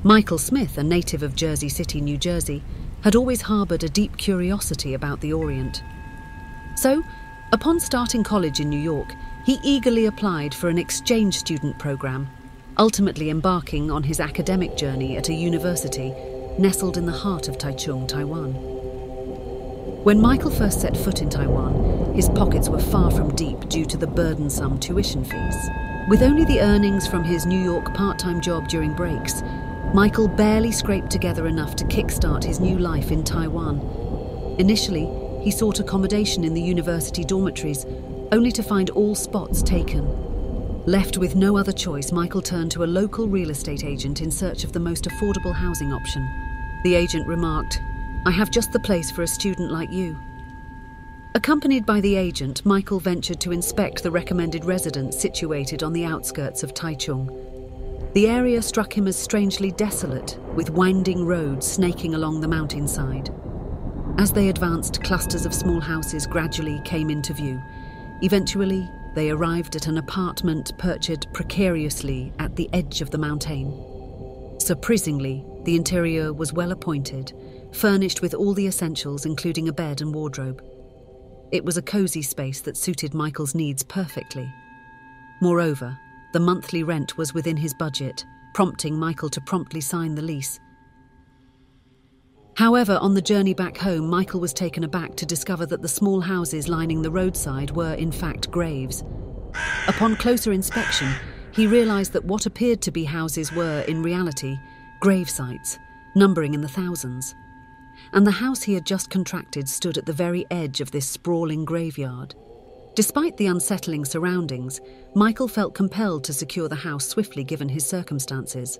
Michael Smith, a native of Jersey City, New Jersey, had always harbored a deep curiosity about the Orient. So, upon starting college in New York, he eagerly applied for an exchange student program, ultimately embarking on his academic journey at a university nestled in the heart of Taichung, Taiwan. When Michael first set foot in Taiwan, his pockets were far from deep due to the burdensome tuition fees. With only the earnings from his New York part-time job during breaks, Michael barely scraped together enough to kickstart his new life in Taiwan. Initially, he sought accommodation in the university dormitories, only to find all spots taken. Left with no other choice, Michael turned to a local real estate agent in search of the most affordable housing option. The agent remarked, "I have just the place for a student like you." Accompanied by the agent, Michael ventured to inspect the recommended residence situated on the outskirts of Taichung. The area struck him as strangely desolate, with winding roads snaking along the mountainside. As they advanced, clusters of small houses gradually came into view. Eventually, they arrived at an apartment perched precariously at the edge of the mountain. Surprisingly, the interior was well appointed, furnished with all the essentials, including a bed and wardrobe. It was a cozy space that suited Michael's needs perfectly. Moreover, the monthly rent was within his budget, prompting Michael to promptly sign the lease. However, on the journey back home, Michael was taken aback to discover that the small houses lining the roadside were, in fact, graves. Upon closer inspection, he realised that what appeared to be houses were, in reality, grave sites, numbering in the thousands. And the house he had just contracted stood at the very edge of this sprawling graveyard. Despite the unsettling surroundings, Michael felt compelled to secure the house swiftly given his circumstances.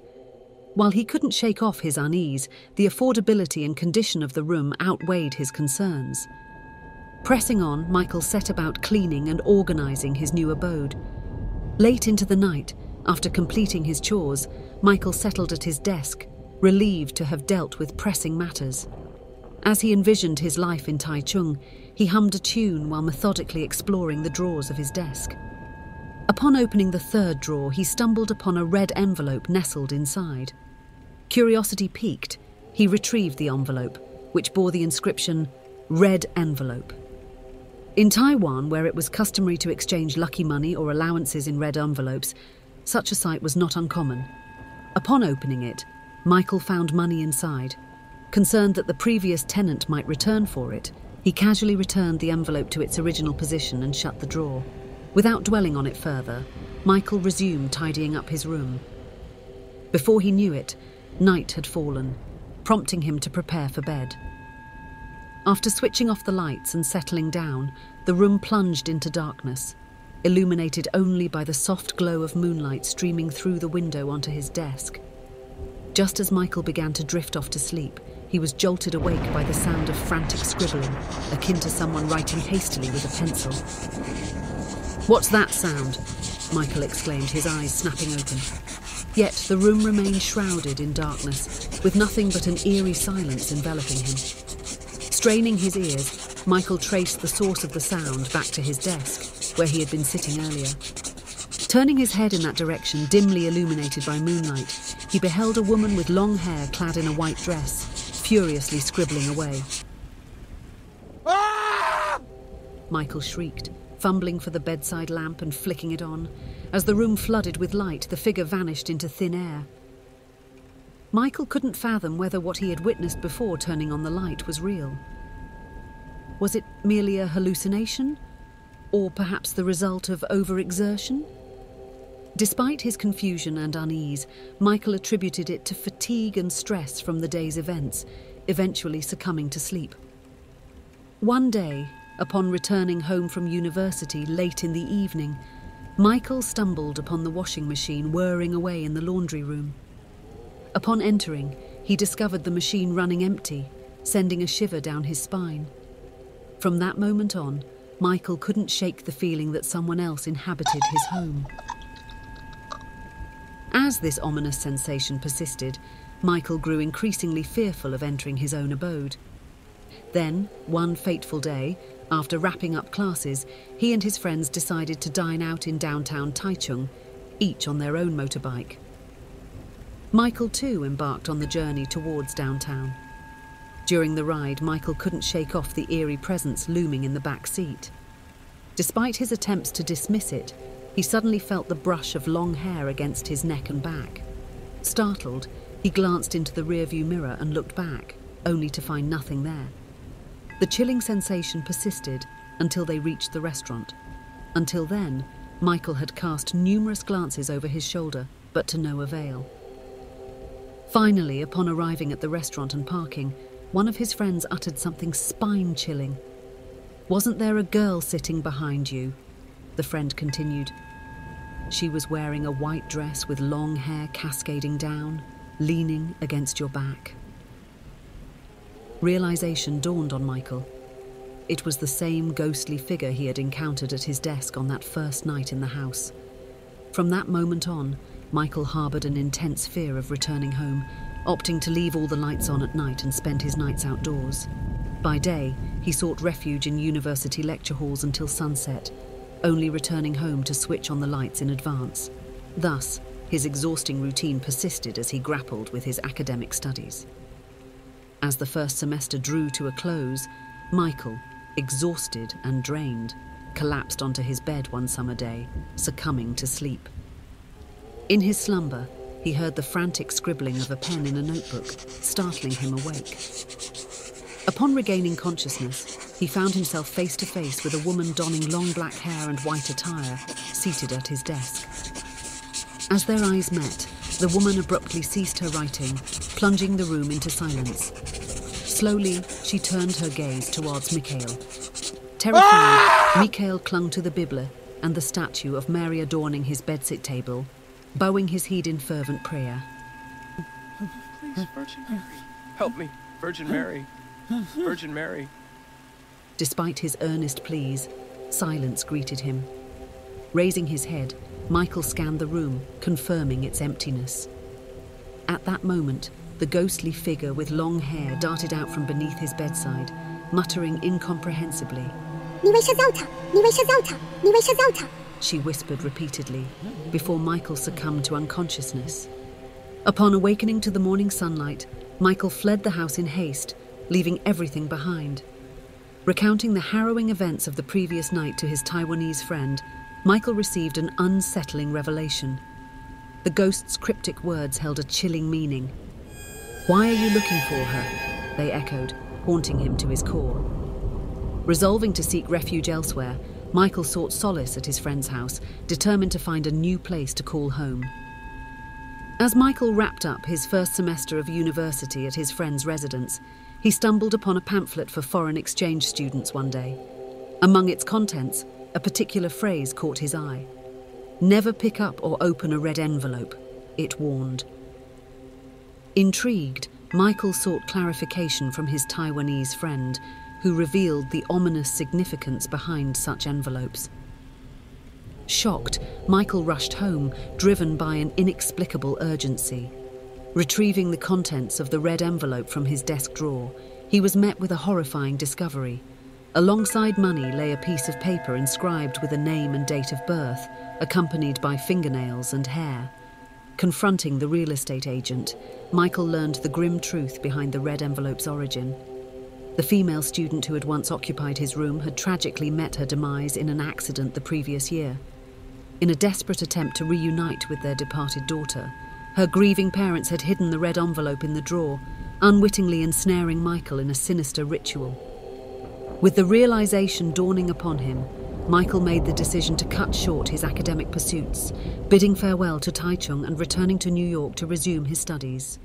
While he couldn't shake off his unease, the affordability and condition of the room outweighed his concerns. Pressing on, Michael set about cleaning and organising his new abode. Late into the night, after completing his chores, Michael settled at his desk, relieved to have dealt with pressing matters. As he envisioned his life in Taichung, he hummed a tune while methodically exploring the drawers of his desk. Upon opening the third drawer, he stumbled upon a red envelope nestled inside. Curiosity piqued, he retrieved the envelope, which bore the inscription, "Red Envelope." In Taiwan, where it was customary to exchange lucky money or allowances in red envelopes, such a sight was not uncommon. Upon opening it, Michael found money inside. Concerned that the previous tenant might return for it, he casually returned the envelope to its original position and shut the drawer. Without dwelling on it further, Michael resumed tidying up his room. Before he knew it, night had fallen, prompting him to prepare for bed. After switching off the lights and settling down, the room plunged into darkness, illuminated only by the soft glow of moonlight streaming through the window onto his desk. Just as Michael began to drift off to sleep, he was jolted awake by the sound of frantic scribbling, akin to someone writing hastily with a pencil. "What's that sound?" Michael exclaimed, his eyes snapping open. Yet the room remained shrouded in darkness, with nothing but an eerie silence enveloping him. Straining his ears, Michael traced the source of the sound back to his desk, where he had been sitting earlier. Turning his head in that direction, dimly illuminated by moonlight, he beheld a woman with long hair clad in a white dress, furiously scribbling away. "Ah!" Michael shrieked, fumbling for the bedside lamp and flicking it on. As the room flooded with light, the figure vanished into thin air. Michael couldn't fathom whether what he had witnessed before turning on the light was real. Was it merely a hallucination? Or perhaps the result of overexertion? Despite his confusion and unease, Michael attributed it to fatigue and stress from the day's events, eventually succumbing to sleep. One day, upon returning home from university late in the evening, Michael stumbled upon the washing machine whirring away in the laundry room. Upon entering, he discovered the machine running empty, sending a shiver down his spine. From that moment on, Michael couldn't shake the feeling that someone else inhabited his home. As this ominous sensation persisted, Michael grew increasingly fearful of entering his own abode. Then, one fateful day, after wrapping up classes, he and his friends decided to dine out in downtown Taichung, each on their own motorbike. Michael too embarked on the journey towards downtown. During the ride, Michael couldn't shake off the eerie presence looming in the back seat. Despite his attempts to dismiss it, he suddenly felt the brush of long hair against his neck and back. Startled, he glanced into the rearview mirror and looked back, only to find nothing there. The chilling sensation persisted until they reached the restaurant. Until then, Michael had cast numerous glances over his shoulder, but to no avail. Finally, upon arriving at the restaurant and parking, one of his friends uttered something spine-chilling. "Wasn't there a girl sitting behind you?" the friend continued. "She was wearing a white dress with long hair cascading down, leaning against your back." Realization dawned on Michael. It was the same ghostly figure he had encountered at his desk on that first night in the house. From that moment on, Michael harbored an intense fear of returning home, opting to leave all the lights on at night and spend his nights outdoors. By day, he sought refuge in university lecture halls until sunset, only returning home to switch on the lights in advance. Thus, his exhausting routine persisted as he grappled with his academic studies. As the first semester drew to a close, Michael, exhausted and drained, collapsed onto his bed one summer day, succumbing to sleep. In his slumber, he heard the frantic scribbling of a pen in a notebook, startling him awake. Upon regaining consciousness, he found himself face to face with a woman donning long black hair and white attire, seated at his desk. As their eyes met, the woman abruptly ceased her writing, plunging the room into silence. Slowly, she turned her gaze towards Mikhail. Terrified, Mikhail clung to the Bible and the statue of Mary adorning his bedside table, bowing his head in fervent prayer. "Please, Virgin Mary, help me, Virgin Mary, Virgin Mary." Despite his earnest pleas, silence greeted him. Raising his head, Michael scanned the room, confirming its emptiness. At that moment, the ghostly figure with long hair darted out from beneath his bedside, muttering incomprehensibly. She whispered repeatedly, before Michael succumbed to unconsciousness. Upon awakening to the morning sunlight, Michael fled the house in haste, leaving everything behind. Recounting the harrowing events of the previous night to his Taiwanese friend, Michael received an unsettling revelation. The ghost's cryptic words held a chilling meaning. "Why are you looking for her?" they echoed, haunting him to his core. Resolving to seek refuge elsewhere, Michael sought solace at his friend's house, determined to find a new place to call home. As Michael wrapped up his first semester of university at his friend's residence, he stumbled upon a pamphlet for foreign exchange students one day. Among its contents, a particular phrase caught his eye. "Never pick up or open a red envelope," it warned. Intrigued, Michael sought clarification from his Taiwanese friend, who revealed the ominous significance behind such envelopes. Shocked, Michael rushed home, driven by an inexplicable urgency. Retrieving the contents of the red envelope from his desk drawer, he was met with a horrifying discovery. Alongside money lay a piece of paper inscribed with a name and date of birth, accompanied by fingernails and hair. Confronting the real estate agent, Michael learned the grim truth behind the red envelope's origin. The female student who had once occupied his room had tragically met her demise in an accident the previous year. In a desperate attempt to reunite with their departed daughter, her grieving parents had hidden the red envelope in the drawer, unwittingly ensnaring Michael in a sinister ritual. With the realization dawning upon him, Michael made the decision to cut short his academic pursuits, bidding farewell to Taichung and returning to New York to resume his studies.